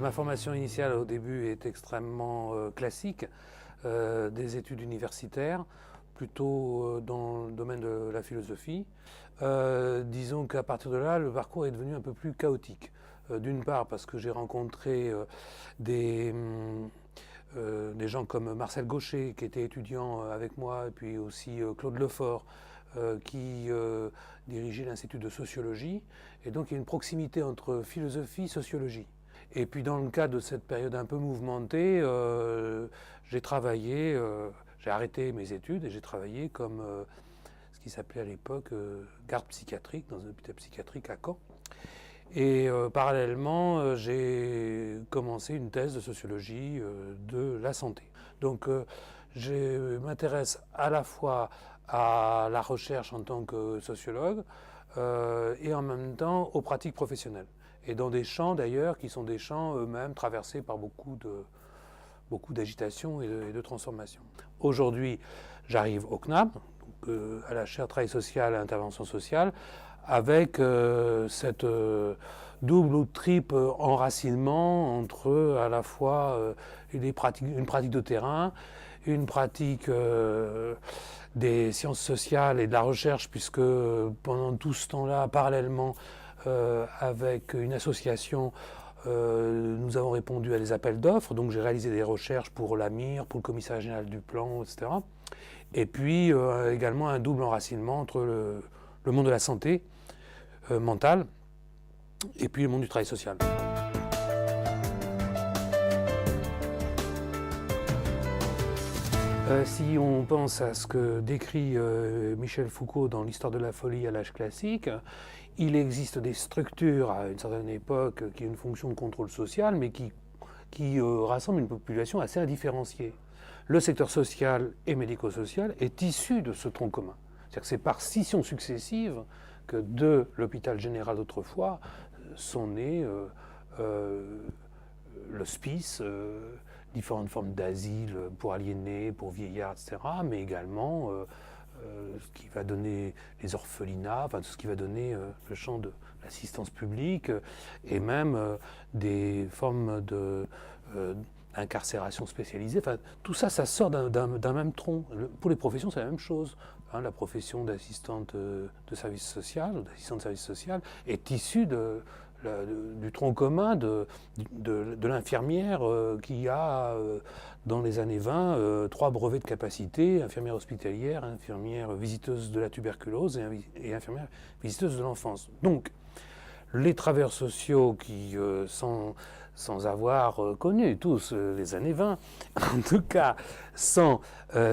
Ma formation initiale au début est extrêmement classique, des études universitaires, plutôt dans le domaine de la philosophie. Disons qu'à partir de là, le parcours est devenu un peu plus chaotique. D'une part parce que j'ai rencontré des gens comme Marcel Gaucher, qui était étudiant avec moi, et puis aussi Claude Lefort, qui dirigeait l'Institut de sociologie. Et donc il y a une proximité entre philosophie et sociologie. Et puis dans le cadre de cette période un peu mouvementée, j'ai travaillé, j'ai arrêté mes études et j'ai travaillé comme ce qui s'appelait à l'époque garde psychiatrique, dans un hôpital psychiatrique à Caen. Et parallèlement, j'ai commencé une thèse de sociologie de la santé. Donc je m'intéresse à la fois à la recherche en tant que sociologue et en même temps aux pratiques professionnelles. Et dans des champs d'ailleurs qui sont des champs eux-mêmes traversés par beaucoup d'agitation et de transformation. Aujourd'hui, j'arrive au CNAM, donc, à la chaire Travail social et Intervention sociale, avec cette double ou triple enracinement entre à la fois une pratique de terrain, une pratique des sciences sociales et de la recherche, puisque pendant tout ce temps-là, parallèlement, avec une association, nous avons répondu à des appels d'offres, donc j'ai réalisé des recherches pour l'AMIR, pour le commissariat général du plan, etc. Et puis également un double enracinement entre le monde de la santé mentale et puis le monde du travail social. Si on pense à ce que décrit Michel Foucault dans l'Histoire de la folie à l'âge classique, il existe des structures à une certaine époque qui ont une fonction de contrôle social, mais qui rassemblent une population assez indifférenciée. Le secteur social et médico-social est issu de ce tronc commun. C'est-à-dire que c'est par scission successive que de l'hôpital général d'autrefois sont nés l'hospice, différentes formes d'asile pour aliénés, pour vieillards, etc., mais également ce qui va donner les orphelinats, enfin tout ce qui va donner le champ de l'assistance publique et même des formes d'incarcération spécialisée. Enfin, tout ça, ça sort d'un même tronc. Pour les professions, c'est la même chose. Hein, la profession d'assistante de service social, ou d'assistant de service social, est issue du tronc commun de l'infirmière qui a, dans les années 20, 3 brevets de capacité, infirmière hospitalière, infirmière visiteuse de la tuberculose et infirmière visiteuse de l'enfance. Donc, les travailleurs sociaux qui, sans avoir connu tous les années 20, en tout cas, sans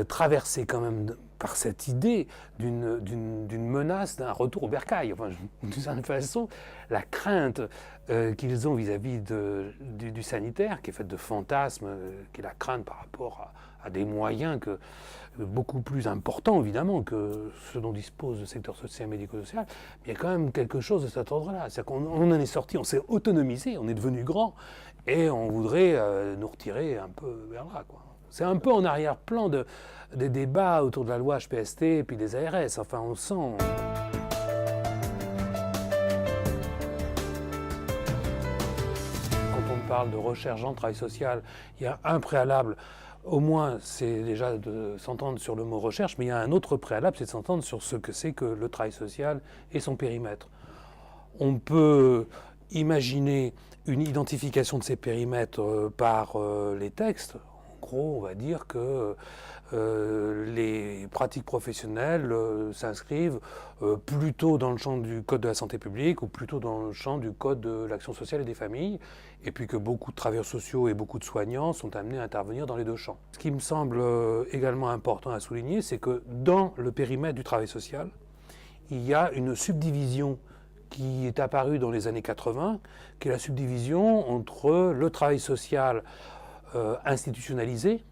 traverser quand même par cette idée d'une menace d'un retour au bercail. Enfin, d'une certaine façon, la crainte qu'ils ont vis-à-vis du sanitaire, qui est faite de fantasmes, qui est la crainte par rapport à des moyens beaucoup plus importants, évidemment, que ce dont dispose le secteur social et médico-social, mais il y a quand même quelque chose de cet ordre-là. C'est-à-dire qu'on en est sorti, on s'est autonomisé, on est devenu grand, et on voudrait nous retirer un peu vers là, quoi. C'est un peu en arrière-plan des débats autour de la loi HPST et puis des ARS. Enfin, on sent... Quand on parle de recherche en travail social, il y a un préalable. Au moins, c'est déjà de s'entendre sur le mot recherche, mais il y a un autre préalable, c'est de s'entendre sur ce que c'est que le travail social et son périmètre. On peut imaginer une identification de ces périmètres par les textes. En gros, on va dire que les pratiques professionnelles s'inscrivent plutôt dans le champ du Code de la santé publique ou plutôt dans le champ du Code de l'action sociale et des familles, et puis que beaucoup de travailleurs sociaux et beaucoup de soignants sont amenés à intervenir dans les deux champs. Ce qui me semble également important à souligner, c'est que dans le périmètre du travail social, il y a une subdivision qui est apparue dans les années 80, qui est la subdivision entre le travail social institutionnalisé,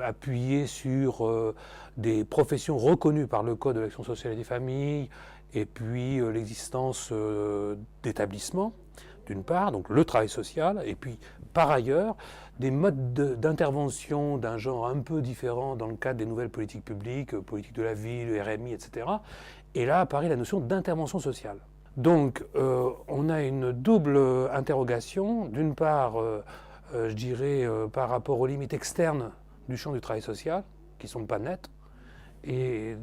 appuyé sur des professions reconnues par le Code de l'action sociale et des familles, et puis l'existence d'établissements, d'une part, donc le travail social, et puis par ailleurs, des modes d'intervention d'un genre un peu différent dans le cadre des nouvelles politiques publiques, politique de la ville, RMI, etc. Et là apparaît la notion d'intervention sociale. Donc, on a une double interrogation. D'une part, je dirais, par rapport aux limites externes du champ du travail social, qui ne sont pas nettes, et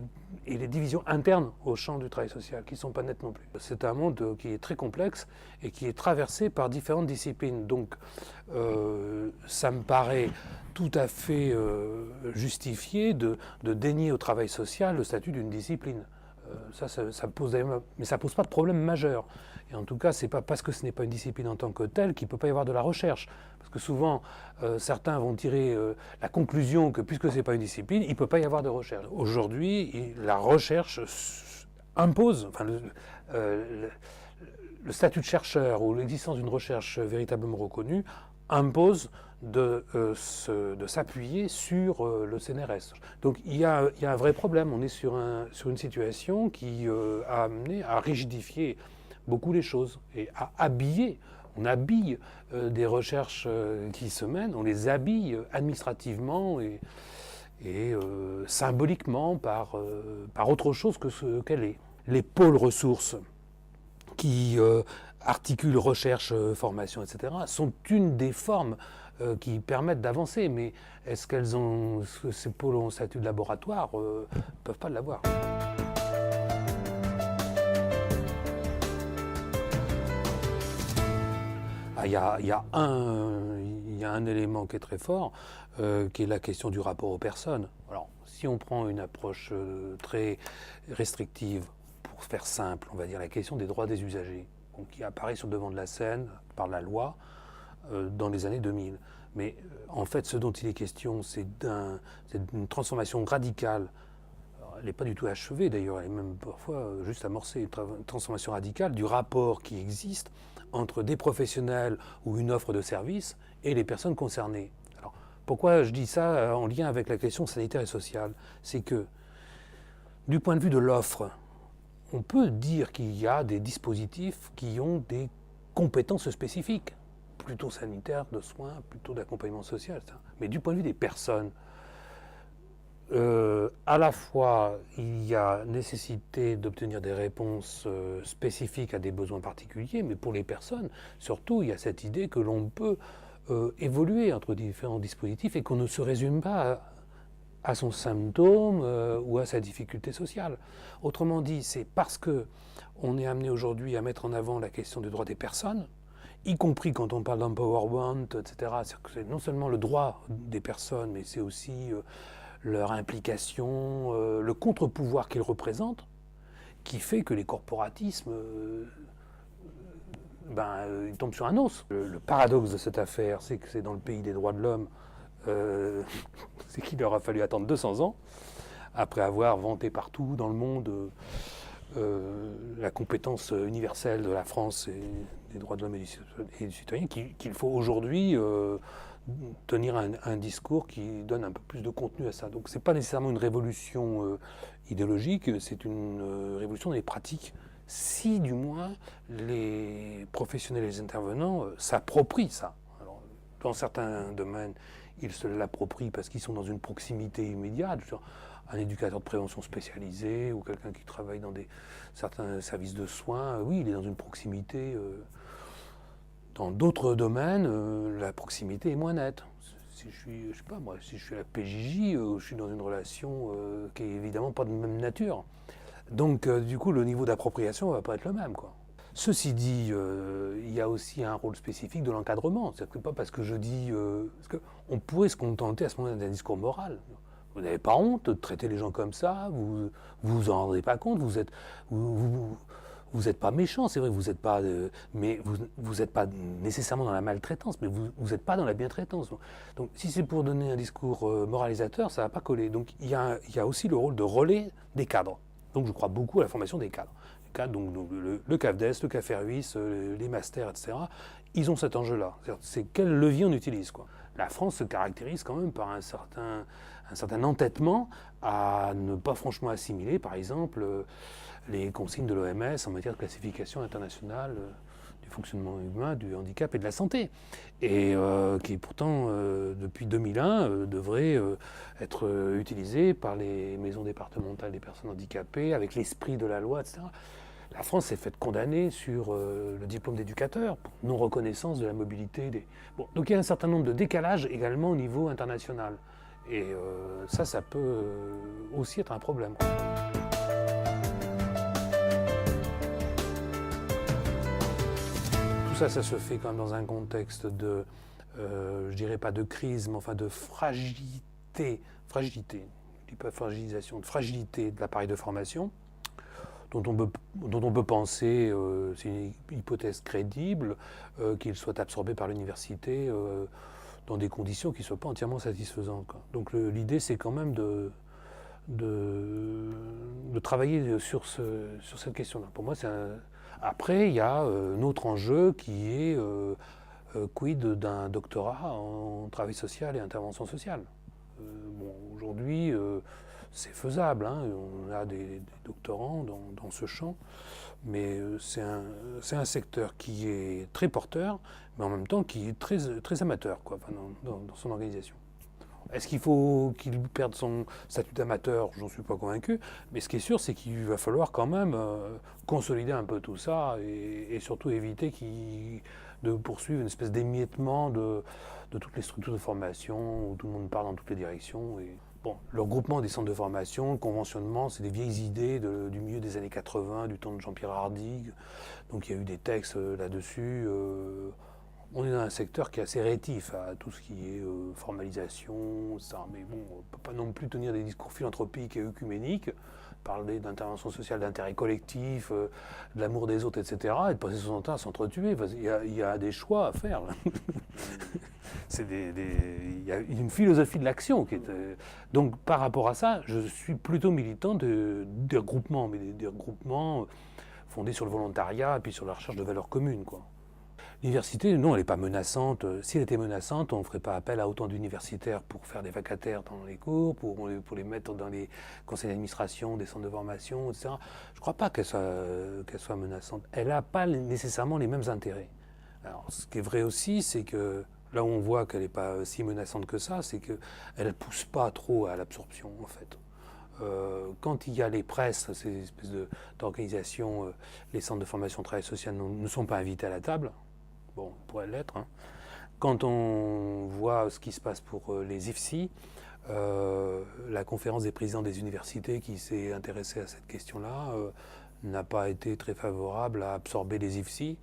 les divisions internes au champ du travail social, qui ne sont pas nettes non plus. C'est un monde qui est très complexe et qui est traversé par différentes disciplines. Donc, ça me paraît tout à fait justifié de dénier au travail social le statut d'une discipline. Ça pose, mais ça ne pose pas de problème majeur. Et en tout cas, ce n'est pas parce que ce n'est pas une discipline en tant que telle qu'il ne peut pas y avoir de la recherche. Parce que souvent, certains vont tirer la conclusion que puisque ce n'est pas une discipline, il ne peut pas y avoir de recherche. Aujourd'hui, la recherche impose, enfin, le statut de chercheur ou l'existence d'une recherche véritablement reconnue impose de s'appuyer sur le CNRS. Donc il y a un vrai problème. On est sur une situation qui a amené à rigidifier beaucoup les choses et à habiller. On habille des recherches qui se mènent, on les habille administrativement et symboliquement par autre chose que ce qu'elle est. Les pôles ressources qui articulent recherche, formation, etc., sont une des formes qui permettent d'avancer. Mais est-ce que ces pôles ont statut de laboratoire ne peuvent pas l'avoir. Il y a un élément qui est très fort, qui est la question du rapport aux personnes. Alors, si on prend une approche très restrictive, pour faire simple, on va dire la question des droits des usagers, donc, qui apparaît sur le devant de la scène par la loi dans les années 2000. Mais en fait, ce dont il est question, c'est d'une transformation radicale. Alors, elle n'est pas du tout achevée d'ailleurs, elle est même parfois juste amorcée, une transformation radicale du rapport qui existe entre des professionnels ou une offre de service et les personnes concernées. Alors, pourquoi je dis ça en lien avec la question sanitaire et sociale? C'est que, du point de vue de l'offre, on peut dire qu'il y a des dispositifs qui ont des compétences spécifiques, plutôt sanitaires, de soins, plutôt d'accompagnement social, etc. Mais du point de vue des personnes, à la fois, il y a nécessité d'obtenir des réponses spécifiques à des besoins particuliers, mais pour les personnes, surtout, il y a cette idée que l'on peut évoluer entre différents dispositifs et qu'on ne se résume pas à son symptôme ou à sa difficulté sociale. Autrement dit, c'est parce qu'on est amené aujourd'hui à mettre en avant la question des droits des personnes, y compris quand on parle d'empowerment, etc. C'est-à-dire que c'est non seulement le droit des personnes, mais c'est aussi leur implication, le contre-pouvoir qu'ils représentent, qui fait que les corporatismes ils tombent sur un os. Le paradoxe de cette affaire, c'est que c'est dans le pays des droits de l'homme, c'est qu'il leur a fallu attendre 200 ans, après avoir vanté partout dans le monde la compétence universelle de la France et des droits de l'homme et du citoyen, qu'il faut aujourd'hui tenir un discours qui donne un peu plus de contenu à ça. Donc c'est pas nécessairement une révolution idéologique, c'est une révolution dans les pratiques, si du moins les professionnels et les intervenants s'approprient ça. Alors, dans certains domaines, ils se l'approprient parce qu'ils sont dans une proximité immédiate. Genre un éducateur de prévention spécialisé ou quelqu'un qui travaille dans certains services de soins, oui, il est dans une proximité. Dans d'autres domaines, la proximité est moins nette. Si je suis, je sais pas moi, si je suis à la PJJ, je suis dans une relation qui est évidemment pas de même nature. Donc, du coup, le niveau d'appropriation va pas être le même, quoi. Ceci dit, il y a aussi un rôle spécifique de l'encadrement. C'est-à-dire que pas parce que je dis... parce qu'on pourrait se contenter à ce moment d'un discours moral. Vous n'avez pas honte de traiter les gens comme ça, vous en rendez pas compte, vous n'êtes pas méchant, c'est vrai, vous n'êtes pas, mais vous n'êtes pas nécessairement dans la maltraitance, mais vous n'êtes pas dans la bientraitance. Donc, si c'est pour donner un discours moralisateur, ça ne va pas coller. Donc, il y a aussi le rôle de relais des cadres. Donc, je crois beaucoup à la formation des cadres. Les cadres, donc le CAFDES, le CAFERUIS, les masters, etc., ils ont cet enjeu-là. C'est quel levier on utilise, quoi. La France se caractérise quand même par un certain entêtement à ne pas franchement assimiler, par exemple, les consignes de l'OMS en matière de classification internationale du fonctionnement humain, du handicap et de la santé, et qui pourtant, depuis 2001, devrait être utilisé par les maisons départementales des personnes handicapées, avec l'esprit de la loi, etc. La France s'est faite condamner sur le diplôme d'éducateur, pour non-reconnaissance de la mobilité des... Bon, donc il y a un certain nombre de décalages également au niveau international. Et ça peut aussi être un problème. Tout ça se fait quand même dans un contexte de, je dirais pas de crise, mais enfin de fragilité, je dis pas fragilisation, de fragilité de l'appareil de formation, dont on peut penser, c'est une hypothèse crédible, qu'il soit absorbé par l'université dans des conditions qui ne soient pas entièrement satisfaisantes, quoi. Donc l'idée, c'est quand même de travailler sur cette question-là. Pour moi, après, il y a un autre enjeu qui est quid d'un doctorat en travail social et intervention sociale. Bon, aujourd'hui, c'est faisable, hein. On a des doctorants dans ce champ, mais c'est un secteur qui est très porteur, mais en même temps qui est très amateur, quoi, enfin, dans son organisation. Est-ce qu'il faut qu'il perde son statut d'amateur? J'en suis pas convaincu, mais ce qui est sûr, c'est qu'il va falloir quand même consolider un peu tout ça et surtout éviter de poursuivre une espèce d'émiettement de toutes les structures de formation où tout le monde part dans toutes les directions. Bon, le regroupement des centres de formation, le conventionnement, c'est des vieilles idées du milieu des années 80, du temps de Jean-Pierre Hardig. Donc il y a eu des textes là-dessus. On est dans un secteur qui est assez rétif à tout ce qui est formalisation, ça. Mais bon, on ne peut pas non plus tenir des discours philanthropiques et œcuméniques, parler d'intervention sociale, d'intérêt collectif, de l'amour des autres, etc., et de passer son temps à s'entretuer. Il y a des choix à faire. Il y a une philosophie de l'action qui est... Donc par rapport à ça, je suis plutôt militant des regroupements, mais des regroupements fondés sur le volontariat et puis sur la recherche de valeurs communes, quoi. L'université, non, elle n'est pas menaçante. Si elle était menaçante, on ne ferait pas appel à autant d'universitaires pour faire des vacataires dans les cours, pour les mettre dans les conseils d'administration, des centres de formation, etc. Je ne crois pas qu'elle soit menaçante. Elle n'a pas nécessairement les mêmes intérêts. Alors, ce qui est vrai aussi, c'est que là où on voit qu'elle n'est pas si menaçante que ça, c'est qu'elle ne pousse pas trop à l'absorption, en fait. Quand il y a les presses, ces espèces d'organisations, les centres de formation travail social ne sont pas invités à la table. Bon, on pourrait l'être, hein. Quand on voit ce qui se passe pour les IFSI, la conférence des présidents des universités qui s'est intéressée à cette question-là n'a pas été très favorable à absorber les IFSI.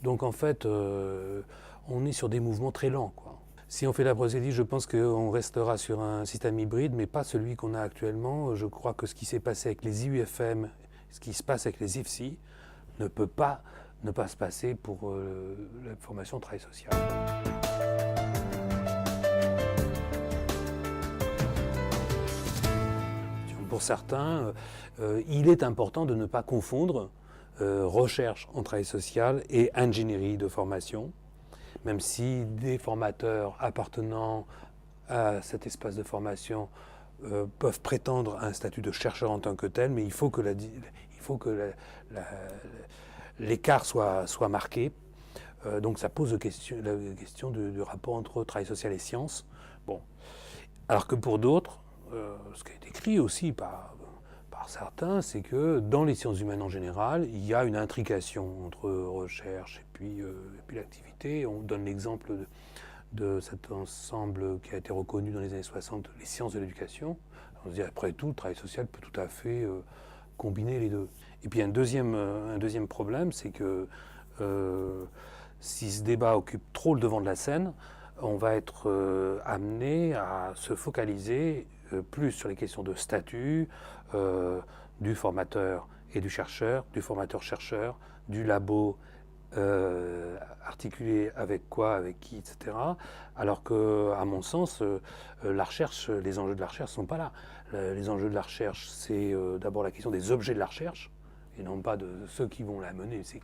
Donc en fait, on est sur des mouvements très lents, quoi. Si on fait la procédure, je pense qu'on restera sur un système hybride, mais pas celui qu'on a actuellement. Je crois que ce qui s'est passé avec les IUFM, ce qui se passe avec les IFSI, ne peut pas ne pas se passer pour la formation travail social. Pour certains, il est important de ne pas confondre recherche en travail social et ingénierie de formation, même si des formateurs appartenant à cet espace de formation peuvent prétendre à un statut de chercheur en tant que tel, mais il faut que l'écart soit marqué. Donc ça pose la question du rapport entre travail social et sciences. Bon. Alors que pour d'autres, ce qui est écrit aussi par certains, c'est que dans les sciences humaines en général, il y a une intrication entre recherche et puis l'activité. On donne l'exemple de cet ensemble qui a été reconnu dans les années 60, les sciences de l'éducation. On se dit, après tout, le travail social peut tout à fait combiner les deux. Et puis un deuxième problème, c'est que si ce débat occupe trop le devant de la scène, on va être amené à se focaliser plus sur les questions de statut du formateur et du chercheur, du formateur-chercheur, du labo articulé avec quoi, avec qui, etc. Alors que, à mon sens, la recherche, les enjeux de la recherche ne sont pas là. Les enjeux de la recherche, c'est d'abord la question des objets de la recherche, et non pas de ceux qui vont la mener, c'est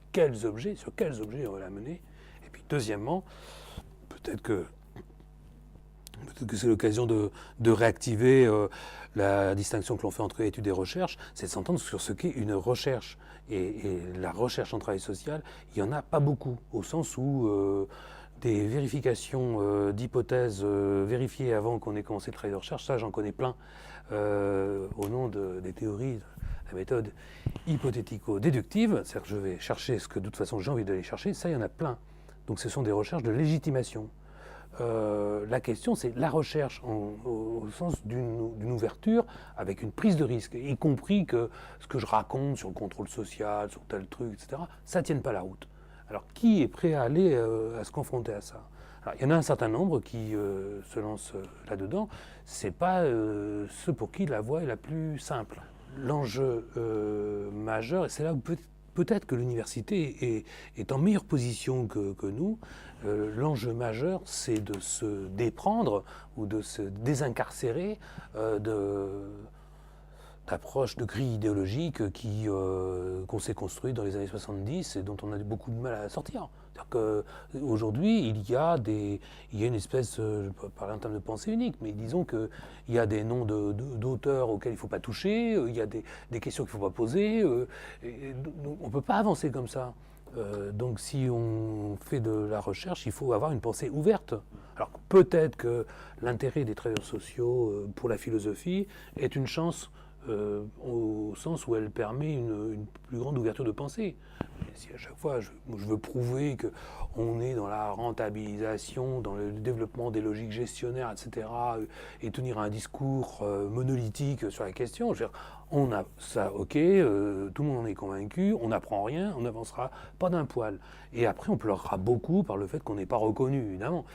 sur quels objets on va la mener. Et puis deuxièmement, peut-être que c'est l'occasion de réactiver la distinction que l'on fait entre études et recherche, c'est de s'entendre sur ce qu'est une recherche. Et la recherche en travail social, il n'y en a pas beaucoup, au sens où des vérifications d'hypothèses vérifiées avant qu'on ait commencé le travail de recherche, ça j'en connais plein au nom des théories, de la méthode hypothético-déductive, c'est-à-dire que je vais chercher ce que de toute façon j'ai envie d'aller chercher, ça il y en a plein. Donc ce sont des recherches de légitimation. La question, c'est la recherche au sens d'une ouverture avec une prise de risque, y compris que ce que je raconte sur le contrôle social, sur tel truc, etc., ça ne tienne pas la route. Alors, qui est prêt à aller à se confronter à ça? Alors, il y en a un certain nombre qui se lancent là-dedans. Ce n'est pas ceux pour qui la voie est la plus simple. L'enjeu majeur, et c'est là où peut-être que l'université est en meilleure position que nous. L'enjeu majeur, c'est de se déprendre ou de se désincarcérer d'approches, de grilles idéologiques qu'on s'est construites dans les années 70 et dont on a beaucoup de mal à sortir. C'est-à-dire qu'aujourd'hui, il y a une espèce, je ne peux pas parler en termes de pensée unique, mais disons qu'il y a des noms d'auteurs auxquels il ne faut pas toucher, il y a des questions qu'il ne faut pas poser, on ne peut pas avancer comme ça. Donc si on fait de la recherche, il faut avoir une pensée ouverte. Alors peut-être que l'intérêt des travailleurs sociaux pour la philosophie est une chance au sens où elle permet une plus grande ouverture de pensée. Et si à chaque fois je veux prouver qu'on est dans la rentabilisation, dans le développement des logiques gestionnaires, etc., et tenir un discours monolithique sur la question, je veux dire, on a ça, ok, tout le monde en est convaincu, on n'apprend rien, on n'avancera pas d'un poil. Et après, on pleurera beaucoup par le fait qu'on n'est pas reconnu, évidemment.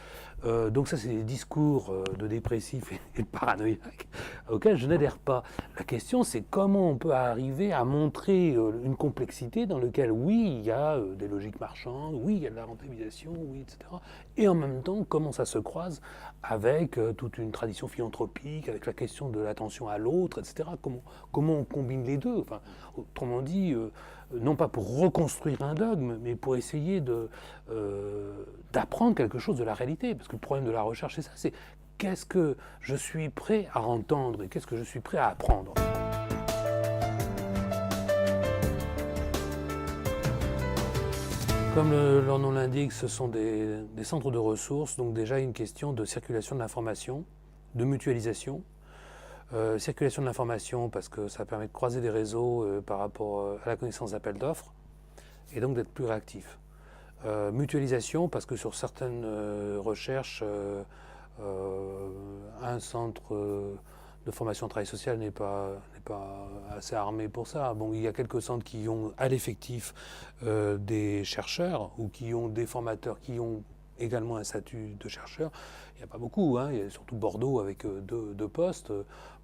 Donc ça, c'est des discours de dépressifs et de paranoïaques auxquels je n'adhère pas. La question, c'est comment on peut arriver à montrer une complexité dans laquelle, oui, il y a des logiques marchandes, oui, il y a de la rentabilisation, oui, etc. Et en même temps, comment ça se croise avec toute une tradition philanthropique, avec la question de l'attention à l'autre, etc. Comment on combine les deux? Enfin, autrement dit, non pas pour reconstruire un dogme, mais pour essayer d'apprendre quelque chose de la réalité. Parce que le problème de la recherche, c'est ça, c'est qu'est-ce que je suis prêt à entendre et qu'est-ce que je suis prêt à apprendre. Comme leur nom l'indique, ce sont des centres de ressources, donc déjà une question de circulation de l'information, de mutualisation. Circulation de l'information parce que ça permet de croiser des réseaux par rapport à la connaissance d'appels d'offres et donc d'être plus réactif. Mutualisation parce que sur certaines recherches, un centre de formation en travail social n'est pas assez armé pour ça. Bon, il y a quelques centres qui ont à l'effectif des chercheurs ou qui ont des formateurs qui ont également un statut de chercheur. Il n'y a pas beaucoup, hein. Il y a surtout Bordeaux avec deux postes.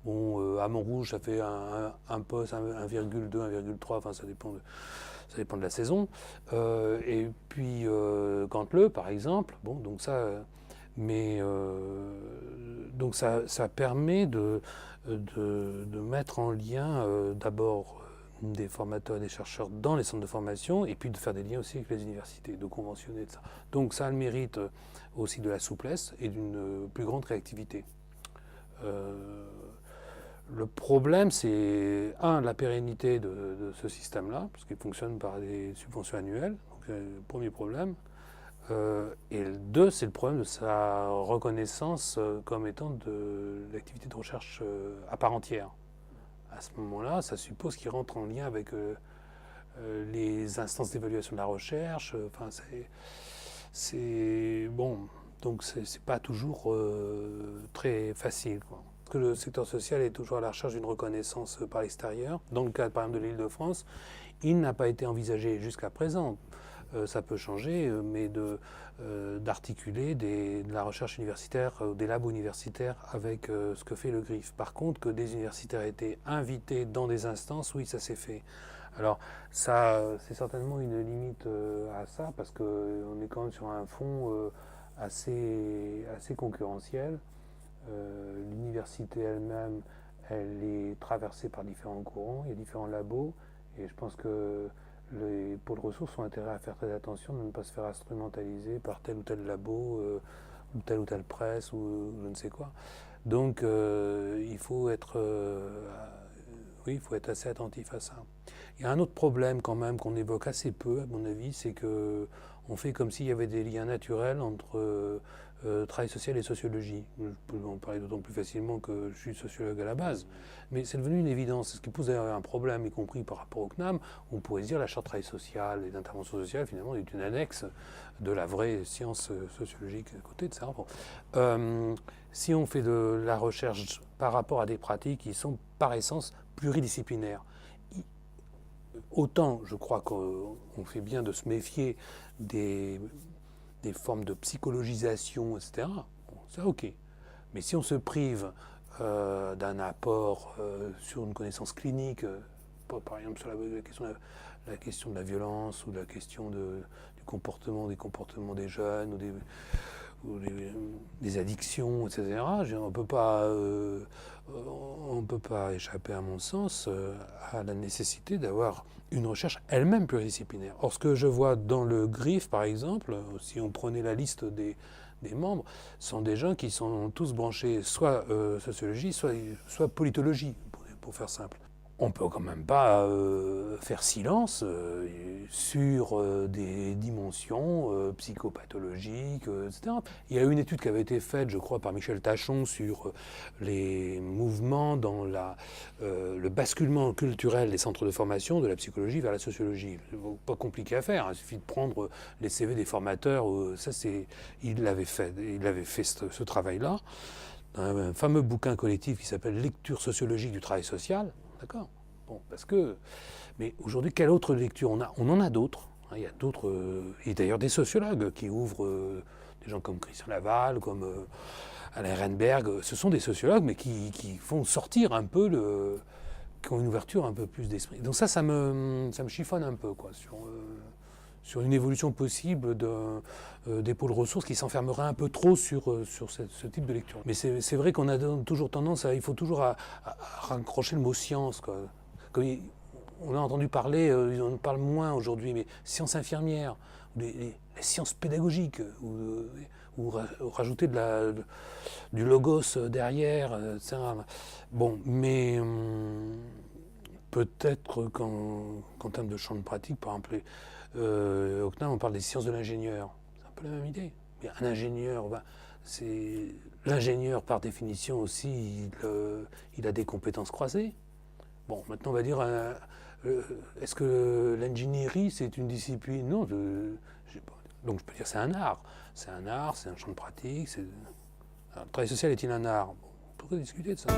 Bon, à Montrouge, ça fait un poste, 1,2, 1,3, enfin ça dépend de la saison. Et puis Cantleux, par exemple. Bon, donc ça, donc ça permet de mettre en lien d'abord des formateurs et des chercheurs dans les centres de formation et puis de faire des liens aussi avec les universités, de conventionner de ça. Donc ça a le mérite aussi de la souplesse et d'une plus grande réactivité. Le problème, c'est la pérennité de ce système-là, parce qu'il fonctionne par des subventions annuelles, donc c'est le premier problème. Et le 2, c'est le problème de sa reconnaissance comme étant de l'activité de recherche à part entière. À ce moment-là, ça suppose qu'il rentre en lien avec les instances d'évaluation de la recherche. Enfin, c'est bon, donc c'est pas toujours très facile, quoi. Parce que le secteur social est toujours à la recherche d'une reconnaissance par l'extérieur. Dans le cas, par exemple, de l'Île-de-France, il n'a pas été envisagé jusqu'à présent. Ça peut changer, mais d'articuler de la recherche universitaire, des labos universitaires avec ce que fait le GRIF. Par contre, que des universitaires aient été invités dans des instances, oui, ça s'est fait. Alors, ça, c'est certainement une limite à ça, parce qu'on est quand même sur un fond assez concurrentiel. L'université elle-même, elle est traversée par différents courants, il y a différents labos, et je pense que les pôles ressources ont intérêt à faire très attention de ne pas se faire instrumentaliser par tel ou tel labo, ou telle presse, ou je ne sais quoi. Donc il faut être assez attentif à ça. Il y a un autre problème quand même qu'on évoque assez peu, à mon avis, c'est que on fait comme s'il y avait des liens naturels entre travail social et sociologie. Je peux en parler d'autant plus facilement que je suis sociologue à la base. Mais c'est devenu une évidence, ce qui pose un problème, y compris par rapport au CNAM. On pourrait se dire la charte travail social et d'intervention sociale, finalement, est une annexe de la vraie science sociologique à côté de ça. Bon. Si on fait de la recherche par rapport à des pratiques qui sont par essence pluridisciplinaires, autant je crois qu'on fait bien de se méfier des formes de psychologisation, etc., bon, ça ok. Mais si on se prive d'un apport sur une connaissance clinique, par exemple sur la question de la violence ou la question du comportement, des comportements des jeunes ou des addictions, etc., on ne peut pas échapper, à mon sens, à la nécessité d'avoir une recherche elle-même pluridisciplinaire. Or, ce que je vois dans le GRIF, par exemple, si on prenait la liste des membres, sont des gens qui sont tous branchés soit sociologie, soit politologie, pour faire simple. On ne peut quand même pas faire silence sur des dimensions psychopathologiques, etc. Il y a eu une étude qui avait été faite, je crois, par Michel Tachon sur les mouvements dans le basculement culturel des centres de formation de la psychologie vers la sociologie. C'est pas compliqué à faire, il suffit de prendre les CV des formateurs. Il avait fait ce travail-là. Dans un fameux bouquin collectif qui s'appelle Lecture sociologique du travail social. D'accord. Bon, mais aujourd'hui, quelle autre lecture on a? On en a d'autres. Hein, il y a d'autres, et d'ailleurs des sociologues qui ouvrent, des gens comme Christian Laval, comme Alain Ehrenberg. Ce sont des sociologues, mais qui font sortir un peu qui ont une ouverture un peu plus d'esprit. Donc ça me chiffonne un peu, quoi, sur une évolution possible des pôles ressources qui s'enfermerait un peu trop sur ce type de lecture. Mais c'est vrai qu'on a toujours tendance il faut toujours à raccrocher le mot science, quoi. On a entendu parler, on en parle moins aujourd'hui, mais sciences infirmières, les sciences pédagogiques, ou rajouter du logos derrière, etc. Bon, mais peut-être qu'en termes de champ de pratique, par exemple, au CNAM, on parle des sciences de l'ingénieur. C'est un peu la même idée. Mais un ingénieur, l'ingénieur, par définition aussi, il a des compétences croisées. Bon, maintenant, on va dire, est-ce que l'ingénierie, c'est une discipline? Non. Donc, je peux dire c'est un art. C'est un art, c'est un champ de pratique. Le travail social est-il un art? Bon, on pourrait discuter de ça.